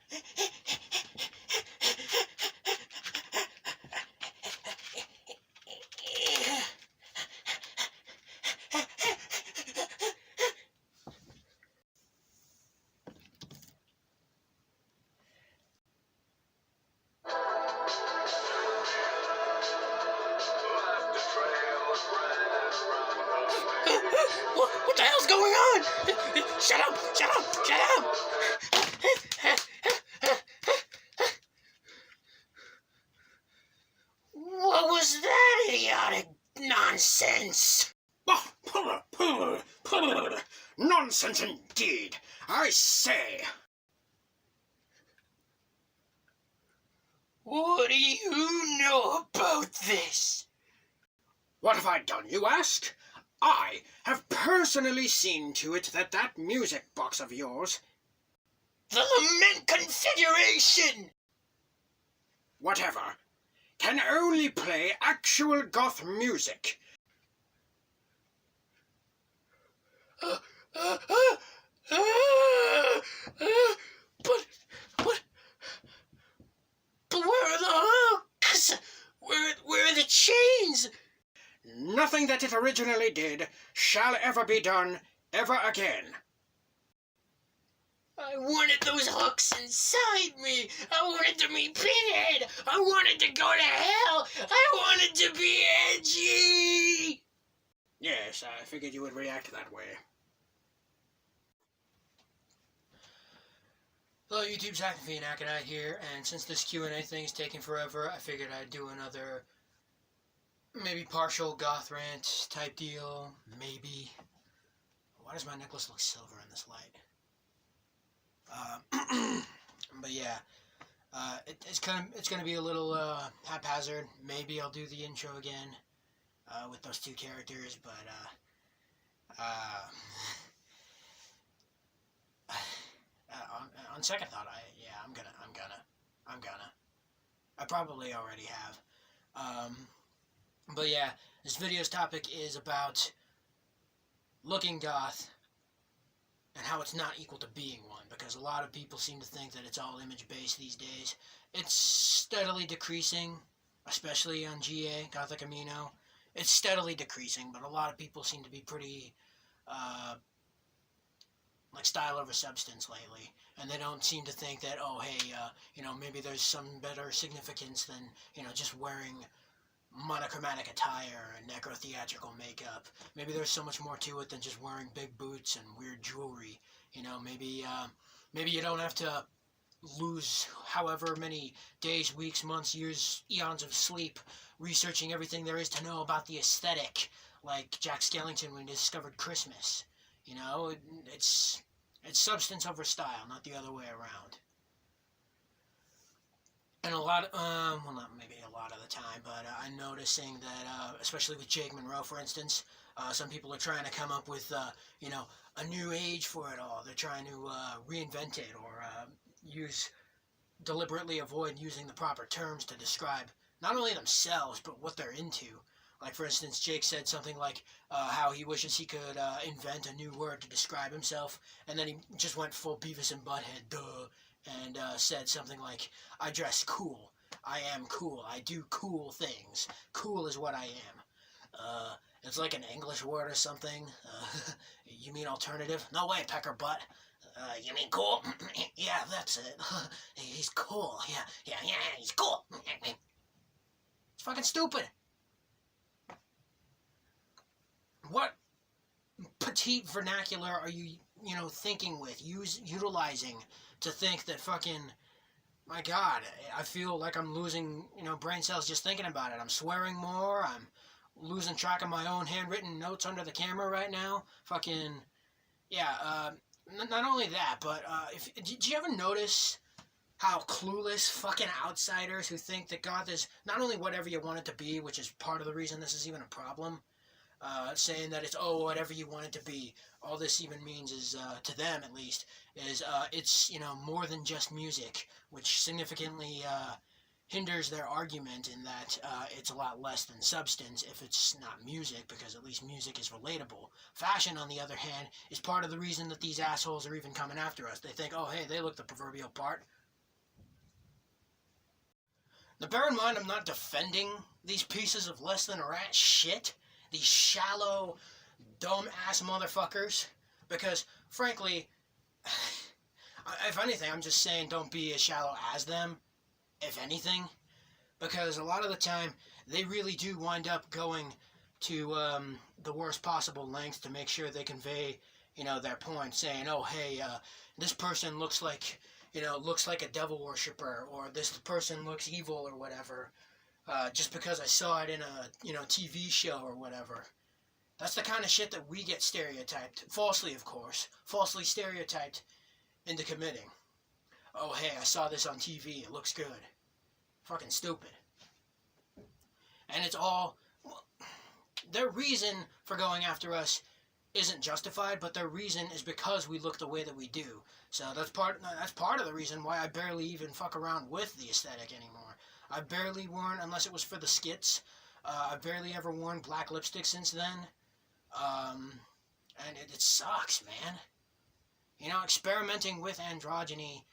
What the hell's going on? Shut up! Shut up! Shut up! What was that idiotic nonsense? Nonsense indeed, I say. What do you know about this? What have I done, you ask? I have personally seen to it that that music box of yours, the Lament Configuration, whatever, can only play actual goth music. But where are the hooks? Where are the chains? Nothing that it originally did shall ever be done ever again. I wanted those hooks inside me. I wanted to be Pinhead. I wanted to go to hell. I wanted to be edgy. Yes, I figured you would react that way. Hello YouTube, Zach and Aconite here, and since this Q&A thing is taking forever, I figured I'd do another maybe partial goth rant type deal, maybe. Why does my necklace look silver in this light? But yeah, it's gonna be a little haphazard. Maybe I'll do the intro again with those two characters, but on second thought, I'm gonna. I probably already have. But yeah, this video's topic is about looking goth and how it's not equal to being one, because a lot of people seem to think that it's all image-based these days. It's steadily decreasing, especially on GA, Gothic Amino. It's steadily decreasing, but a lot of people seem to be pretty, like style over substance lately, and they don't seem to think that, oh, hey, maybe there's some better significance than, just wearing monochromatic attire and necro-theatrical makeup. Maybe there's so much more to it than just wearing big boots and weird jewelry. Maybe you don't have to lose however many days, weeks, months, years, eons of sleep researching everything there is to know about the aesthetic, like Jack Skellington when he discovered Christmas. It's substance over style, not the other way around. And a lot, well, not maybe a lot of the time, but I'm noticing that, especially with Jake Monroe, for instance, some people are trying to come up with, a new age for it all. They're trying to reinvent it, or deliberately avoid using the proper terms to describe not only themselves, but what they're into. Like, for instance, Jake said something like how he wishes he could invent a new word to describe himself, and then he just went full Beavis and Butthead, duh, and said something like, I dress cool, I am cool, I do cool things, cool is what I am. It's like an English word or something. You mean alternative? No way, pecker butt. You mean cool? Yeah, that's it. He's cool, yeah, he's cool. It's fucking stupid. What petite vernacular are you, thinking with, utilizing to think that fucking, my God, I feel like I'm losing, brain cells just thinking about it. I'm swearing more. I'm losing track of my own handwritten notes under the camera right now. Fucking, yeah, not only that, but did you ever notice how clueless fucking outsiders who think that goth is not only whatever you want it to be, which is part of the reason this is even a problem, saying that it's, whatever you want it to be. All this even means is, to them at least, is it's, more than just music, which significantly hinders their argument in that it's a lot less than substance if it's not music, because at least music is relatable. Fashion, on the other hand, is part of the reason that these assholes are even coming after us. They think, oh, hey, they look the proverbial part. Now, bear in mind, I'm not defending these pieces of less than a rat shit, these shallow, dumb-ass motherfuckers, because, frankly, if anything, I'm just saying don't be as shallow as them, if anything, because a lot of the time, they really do wind up going to the worst possible lengths to make sure they convey, their point, saying, oh, hey, this person looks like, looks like a devil worshiper, or this person looks evil, or whatever, just because I saw it in a, TV show or whatever. That's the kind of shit that we get stereotyped, falsely, of course, falsely stereotyped into committing. Oh, hey, I saw this on TV, it looks good. Fucking stupid. And it's all, their reason for going after us isn't justified, but their reason is because we look the way that we do. So that's part of the reason why I barely even fuck around with the aesthetic anymore. I barely worn, unless it was for the skits, I've barely ever worn black lipstick since then. And it sucks, man. Experimenting with androgyny,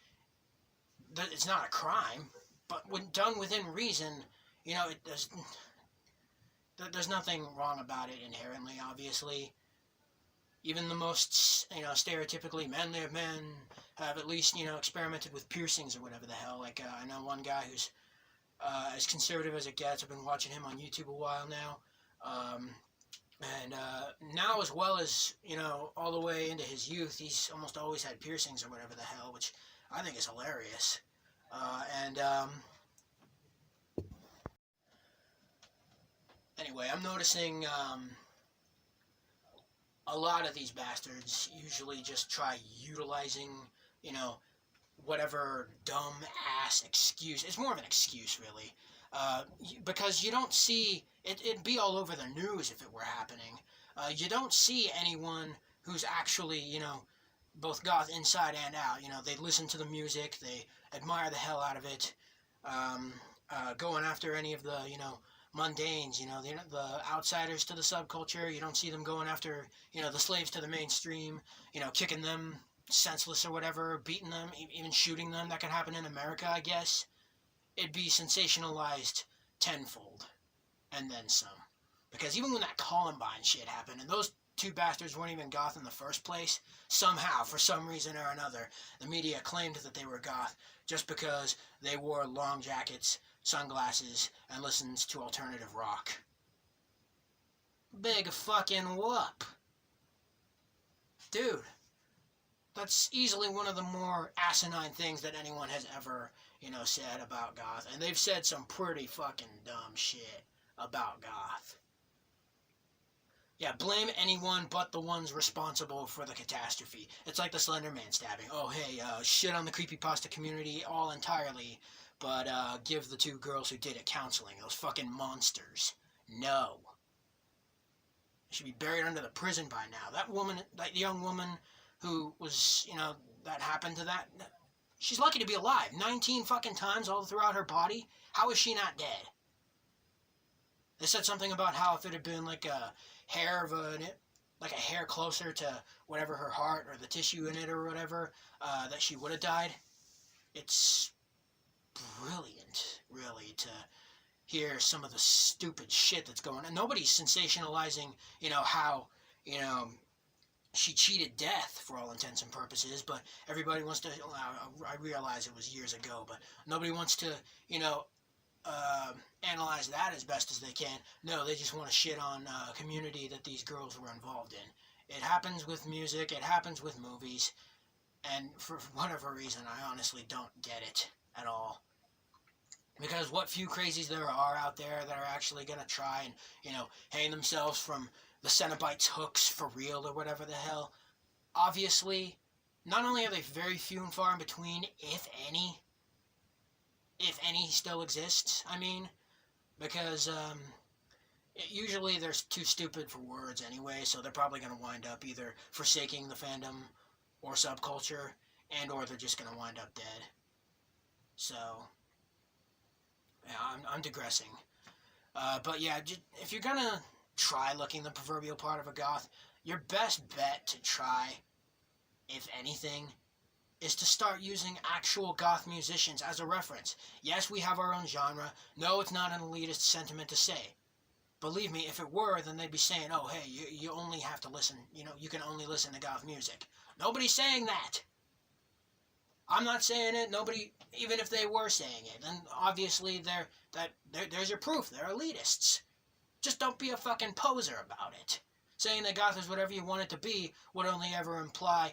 it's not a crime, but when done within reason, there's nothing wrong about it inherently, obviously. Even the most, stereotypically manly of men have at least, experimented with piercings or whatever the hell. Like, I know one guy who's as conservative as it gets. I've been watching him on YouTube a while now. And now, as well as, all the way into his youth, he's almost always had piercings or whatever the hell, which I think is hilarious. Anyway, I'm noticing a lot of these bastards usually just try utilizing, whatever dumb-ass excuse. It's more of an excuse, really. Because you don't see, it'd be all over the news if it were happening. You don't see anyone who's actually, both goth inside and out. They listen to the music, they admire the hell out of it, going after any of the, mundanes, the outsiders to the subculture. You don't see them going after, the slaves to the mainstream, kicking them senseless or whatever, beating them, even shooting them. That could happen in America, I guess. It'd be sensationalized tenfold, and then some. Because even when that Columbine shit happened, and those two bastards weren't even goth in the first place, somehow, for some reason or another, the media claimed that they were goth just because they wore long jackets, sunglasses, and listened to alternative rock. Big fucking whoop. Dude, that's easily one of the more asinine things that anyone has ever, said about goth. And they've said some pretty fucking dumb shit about goth. Yeah, blame anyone but the ones responsible for the catastrophe. It's like the Slender Man stabbing. Oh, hey, shit on the creepypasta community all entirely, but give the two girls who did it counseling. Those fucking monsters. No. They should be buried under the prison by now. That young woman who was, that happened to that, she's lucky to be alive. 19 fucking times all throughout her body. How is she not dead? They said something about how if it had been like a hair closer to whatever her heart or the tissue in it or whatever, that she would have died. It's brilliant, really, to hear some of the stupid shit that's going on. Nobody's sensationalizing, how, she cheated death for all intents and purposes, but everybody wants to, I realize it was years ago, but nobody wants to, analyze that as best as they can. No, they just want to shit on a community that these girls were involved in. It happens with music, it happens with movies, and for whatever reason, I honestly don't get it at all. Because what few crazies there are out there that are actually going to try and, hang themselves from the Cenobites' hooks for real or whatever the hell, obviously, not only are they very few and far in between, if any still exists, because usually they're too stupid for words anyway, so they're probably going to wind up either forsaking the fandom or subculture, and or they're just going to wind up dead. So, yeah, I'm digressing. But yeah, if you're going to try looking the proverbial part of a goth, your best bet to try, if anything, is to start using actual goth musicians as a reference. Yes, we have our own genre. No, it's not an elitist sentiment to say. Believe me, if it were, then they'd be saying, oh, hey, you only have to listen, you can only listen to goth music. Nobody's saying that. I'm not saying it. Nobody, even if they were saying it, then obviously there's your proof. They're elitists. Just don't be a fucking poser about it. Saying that goth is whatever you want it to be would only ever imply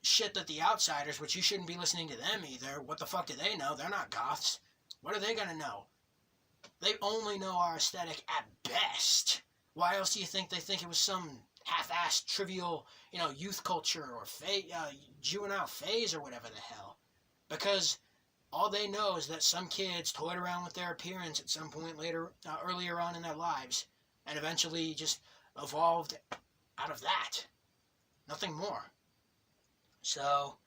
shit that the outsiders, which you shouldn't be listening to them either. What the fuck do they know? They're not goths. What are they gonna know? They only know our aesthetic at best. Why else do you think they think it was some half-assed, trivial, youth culture or juvenile phase or whatever the hell? Because all they know is that some kids toyed around with their appearance at some point earlier on in their lives, and eventually just evolved out of that. Nothing more. So,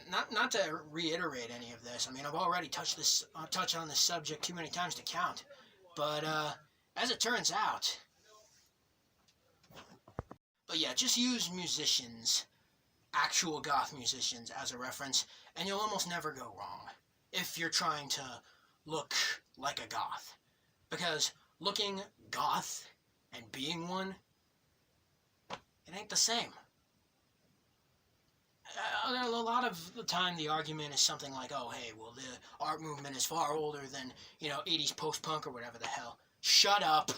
not to reiterate any of this. I mean, I've already touched on this subject too many times to count. But as it turns out, just use musicians, actual goth musicians, as a reference, and you'll almost never go wrong if you're trying to look like a goth. Because looking goth and being one, it ain't the same. A lot of the time the argument is something like, oh, hey, well, the art movement is far older than, 80s post-punk or whatever the hell. Shut up.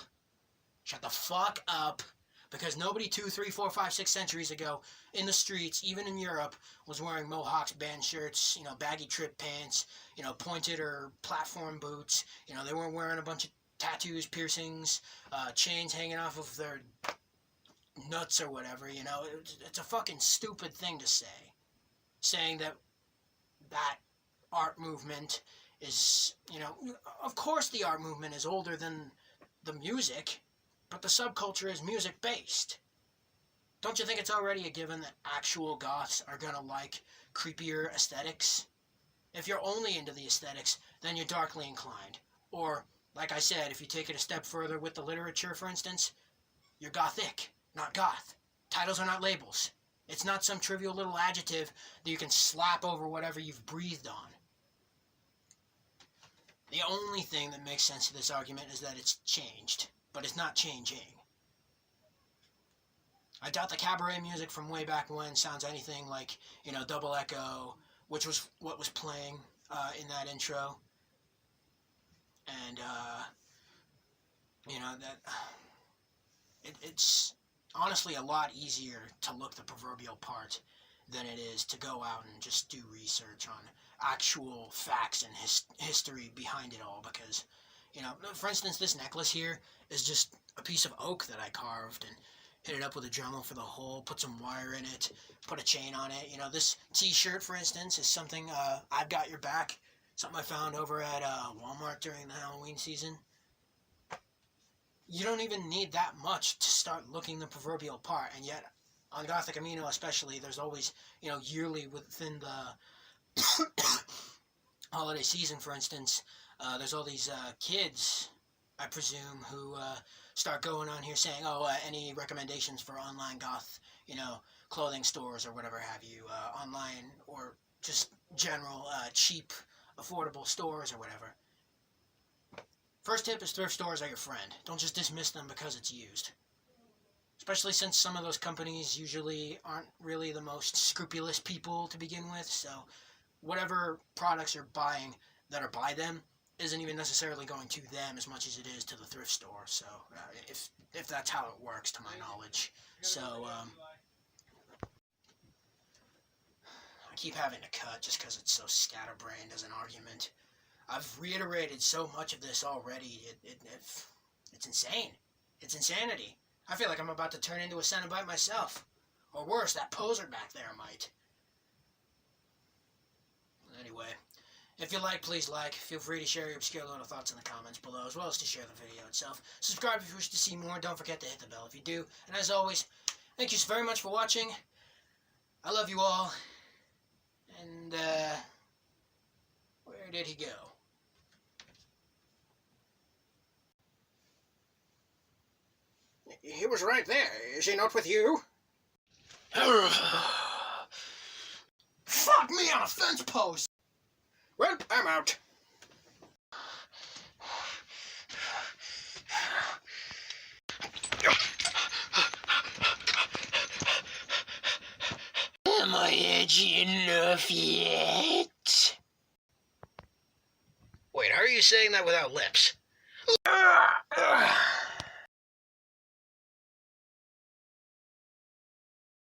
Shut the fuck up. Because nobody 2, 3, 4, 5, 6 centuries ago in the streets, even in Europe, was wearing mohawks, band shirts, baggy trip pants, pointed or platform boots. They weren't wearing a bunch of tattoos, piercings, chains hanging off of their nuts or whatever. It's a fucking stupid thing to say. Saying that art movement is, of course the art movement is older than the music, but the subculture is music-based. Don't you think it's already a given that actual goths are gonna like creepier aesthetics? If you're only into the aesthetics, then you're darkly inclined. Or, like I said, if you take it a step further with the literature, for instance, you're gothic, not goth. Titles are not labels. It's not some trivial little adjective that you can slap over whatever you've breathed on. The only thing that makes sense to this argument is that it's changed, but it's not changing. I doubt the cabaret music from way back when sounds anything like, Double Echo, which was what was playing in that intro. And, it's honestly a lot easier to look the proverbial part than it is to go out and just do research on actual facts and history behind it all. Because, for instance, this necklace here is just a piece of oak that I carved and hit it up with a Dremel for the hole, put some wire in it, put a chain on it. This t-shirt, for instance, is something I've Got Your Back, something I found over at Walmart during the Halloween season. You don't even need that much to start looking the proverbial part, and yet on Gothic Amino especially, there's always, yearly within the holiday season, for instance, there's all these kids, I presume, who start going on here saying, any recommendations for online goth, clothing stores or whatever have you, online or just general cheap, affordable stores or whatever. First tip is thrift stores are your friend. Don't just dismiss them because it's used. Especially since some of those companies usually aren't really the most scrupulous people to begin with, so whatever products you're buying that are by them isn't even necessarily going to them as much as it is to the thrift store, so if that's how it works, to my knowledge. So, I keep having to cut just because it's so scatterbrained as an argument. I've reiterated so much of this already, it's insane. It's insanity. I feel like I'm about to turn into a Cenobite myself. Or worse, that poser back there might. Anyway, if you like, please like. Feel free to share your obscure little thoughts in the comments below, as well as to share the video itself. Subscribe if you wish to see more, and don't forget to hit the bell if you do. And as always, thank you so very much for watching. I love you all. And, where did he go? He was right there. Is he not with you? Fuck! Fuck me on a fence post! Well, I'm out. Am I edgy enough yet? Wait, how are you saying that without lips?